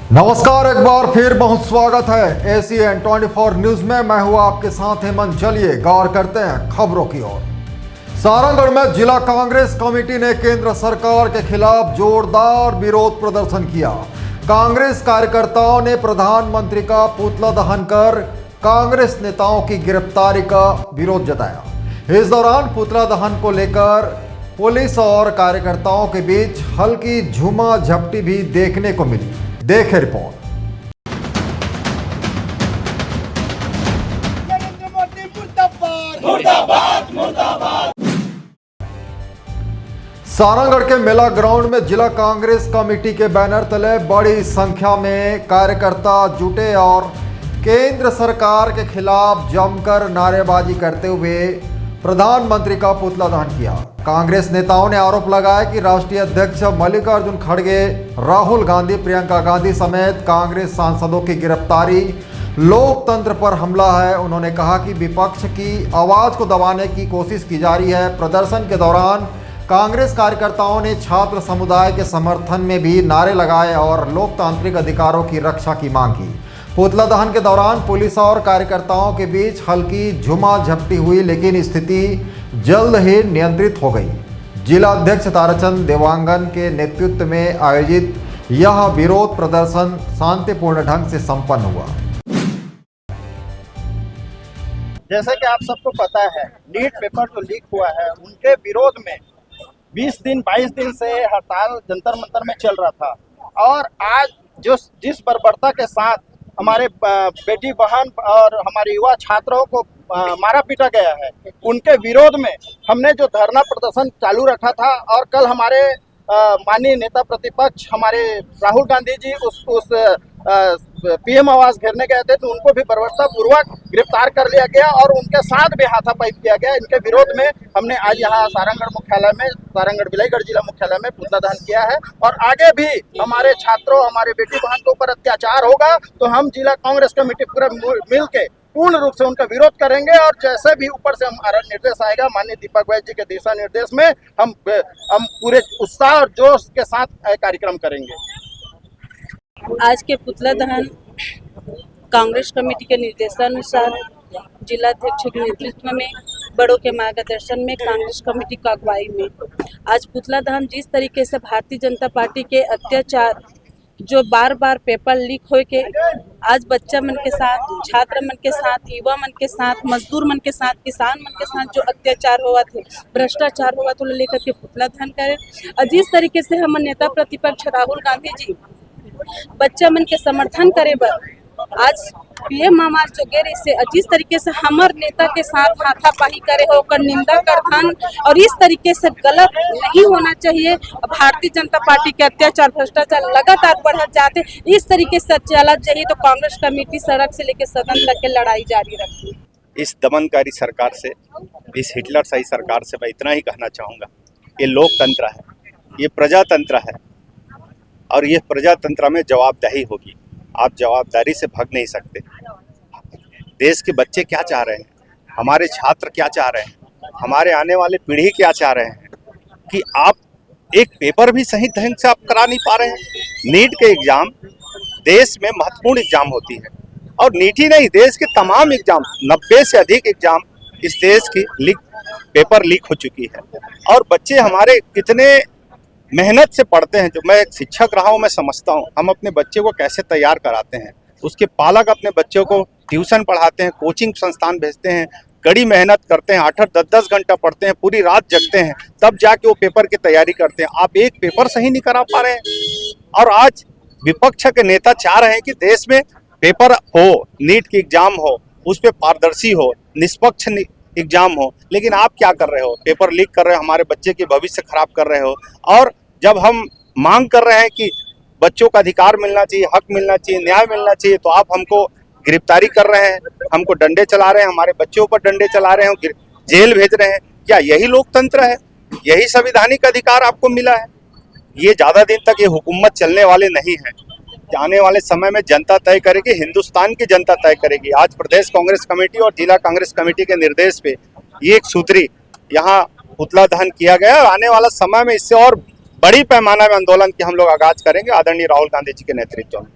नमस्कार, एक बार फिर बहुत स्वागत है ACN 24 न्यूज में। मैं हूं आपके साथ हेमंत। चलिए गौर करते हैं खबरों की ओर। सारंगढ़ में जिला कांग्रेस कमेटी ने केंद्र सरकार के खिलाफ जोरदार विरोध प्रदर्शन किया। कांग्रेस कार्यकर्ताओं ने प्रधानमंत्री का पुतला दहन कर कांग्रेस नेताओं की गिरफ्तारी का विरोध जताया। इस दौरान पुतला दहन को लेकर पुलिस और कार्यकर्ताओं के बीच हल्की झूमा झपटी भी देखने को मिली। देखें रिपोर्ट। नरेंद्र मोदी मुर्दाबाद मुर्दाबाद। सारंगढ़ के मेला ग्राउंड में जिला कांग्रेस कमेटी के बैनर तले बड़ी संख्या में कार्यकर्ता जुटे और केंद्र सरकार के खिलाफ जमकर नारेबाजी करते हुए प्रधानमंत्री का पुतला दहन किया। कांग्रेस नेताओं ने आरोप लगाया कि राष्ट्रीय अध्यक्ष मल्लिकार्जुन खड़गे, राहुल गांधी, प्रियंका गांधी समेत कांग्रेस सांसदों की गिरफ्तारी लोकतंत्र पर हमला है। उन्होंने कहा कि विपक्ष की आवाज को दबाने की कोशिश की जा रही है। प्रदर्शन के दौरान कांग्रेस कार्यकर्ताओं ने छात्र समुदाय के समर्थन में भी नारे लगाए और लोकतांत्रिक अधिकारों की रक्षा की मांग की। पुतला दहन के दौरान पुलिस और कार्यकर्ताओं के बीच हल्की झुमा झपटी हुई, लेकिन स्थिति जल्द ही नियंत्रित हो गई। जिला अध्यक्ष ताराचंद देवांगन के नेतृत्व में आयोजित यह विरोध प्रदर्शन शांतिपूर्ण ढंग से संपन्न हुआ। जैसे कि आप सबको पता है, नीट पेपर जो लीक हुआ है उनके विरोध में 22 दिन से हड़ताल जंतर मंतर में चल रहा था। और आज जिस बर्बरता के साथ हमारे बेटी बहन और हमारे युवा छात्रों को मारा पीटा गया है, उनके विरोध में हमने जो धरना प्रदर्शन चालू रखा था। और कल हमारे माननीय नेता प्रतिपक्ष हमारे राहुल गांधी जी उस PM आवास घेरने गए थे, तो उनको भी बर्बरता पूर्वक गिरफ्तार कर लिया गया और उनके साथ भी हाथापाई किया गया। इनके विरोध में हमने आज यहाँ सारंगढ़ मुख्यालय में, सारंगढ़ बिलाईगढ़ जिला मुख्यालय में पुतला दहन किया है। और आगे भी हमारे छात्रों, हमारे बेटी बहन के ऊपर अत्याचार होगा तो हम जिला कांग्रेस कमेटी पूरा मिल के पूर्ण रूप से उनका विरोध करेंगे। और जैसे भी ऊपर से हमारा निर्देश आएगा माननीय दीपक वैद्य जी के दिशा निर्देश में हम पूरे उत्साह और जोश के साथ कार्यक्रम करेंगे। आज के पुतला दहन कांग्रेस कमेटी के निर्देशानुसार जिलाध्यक्ष के नेतृत्व में, बड़ों के मार्गदर्शन में, कांग्रेस कमेटी की अगुवाई में आज पुतला दहन जिस तरीके से भारतीय जनता पार्टी के अत्याचार, जो बार बार पेपर लीक हो के आज बच्चा मन के साथ, छात्र मन के साथ, युवा मन के साथ, मजदूर मन के साथ, किसान मन के साथ जो अत्याचार हुआ थे, भ्रष्टाचार हुआ तो लेकर के पुतला दहन करें। और जिस तरीके से हम नेता प्रतिपक्ष राहुल गांधी जी बच्चा मन के समर्थन करे बर आज PM आवास जो गेर से जिस तरीके से हमार नेता के साथ हाथापाई करे हो, कर निंदा करथन और इस तरीके से गलत नहीं होना चाहिए। भारतीय जनता पार्टी के अत्याचार, भ्रष्टाचार लगातार बढ़त जाते, इस तरीके से चलत चाहिए तो कांग्रेस कमेटी सड़क से लेकर सदन तक के लड़ाई जारी रखी। इस दमनकारी सरकार से, इस हिटलरशाही सरकार से मैं इतना ही कहना चाहूँगा, ये लोकतंत्र है, ये प्रजातंत्र है और ये प्रजातंत्र में जवाबदेही होगी। आप जवाबदारी से भाग नहीं सकते। देश के बच्चे क्या चाह रहे हैं, हमारे छात्र क्या चाह रहे हैं, हमारे आने वाले पीढ़ी क्या चाह रहे हैं कि आप एक पेपर भी सही ढंग से आप करा नहीं पा रहे हैं। नीट के एग्जाम देश में महत्वपूर्ण एग्जाम होती है और नीट ही नहीं, देश के तमाम एग्जाम, 90 से अधिक एग्जाम इस देश की पेपर लीक हो चुकी है। और बच्चे हमारे कितने मेहनत से पढ़ते हैं। जो मैं एक शिक्षक रहा हूँ, मैं समझता हूँ हम अपने बच्चे को कैसे तैयार कराते हैं। उसके पालक अपने बच्चों को ट्यूशन पढ़ाते हैं, कोचिंग संस्थान भेजते हैं, कड़ी मेहनत करते हैं, 8-8, 10-10 घंटा पढ़ते हैं, पूरी रात जगते हैं, तब जाके वो पेपर की तैयारी करते हैं। आप एक पेपर सही नहीं करा पा रहे हैं। और आज विपक्ष के नेता चाह रहे हैं कि देश में पेपर हो, नीट की एग्जाम हो, उस पर पारदर्शी हो, निष्पक्ष एग्जाम हो, लेकिन आप क्या कर रहे हो, पेपर लीक कर रहे हो, हमारे बच्चे के भविष्य खराब कर रहे हो। और जब हम मांग कर रहे हैं कि बच्चों का अधिकार मिलना चाहिए, हक मिलना चाहिए, न्याय मिलना चाहिए, तो आप हमको गिरफ्तारी कर रहे हैं, हमको डंडे चला रहे हैं, हमारे बच्चों पर डंडे चला रहे हैं, जेल भेज रहे हैं। क्या यही लोकतंत्र है? यही संवैधानिक अधिकार आपको मिला है? ये ज़्यादा दिन तक ये हुकूमत चलने वाले नहीं है। आने वाले समय में जनता तय करेगी, हिंदुस्तान की जनता तय करेगी। आज प्रदेश कांग्रेस कमेटी और जिला कांग्रेस कमेटी के निर्देश पे ये एक सूत्री यहाँ पुतला दहन किया गया। आने वाला समय में इससे और बड़ी पैमाना में आंदोलन की हम लोग आगाज करेंगे आदरणीय राहुल गांधी जी के नेतृत्व में।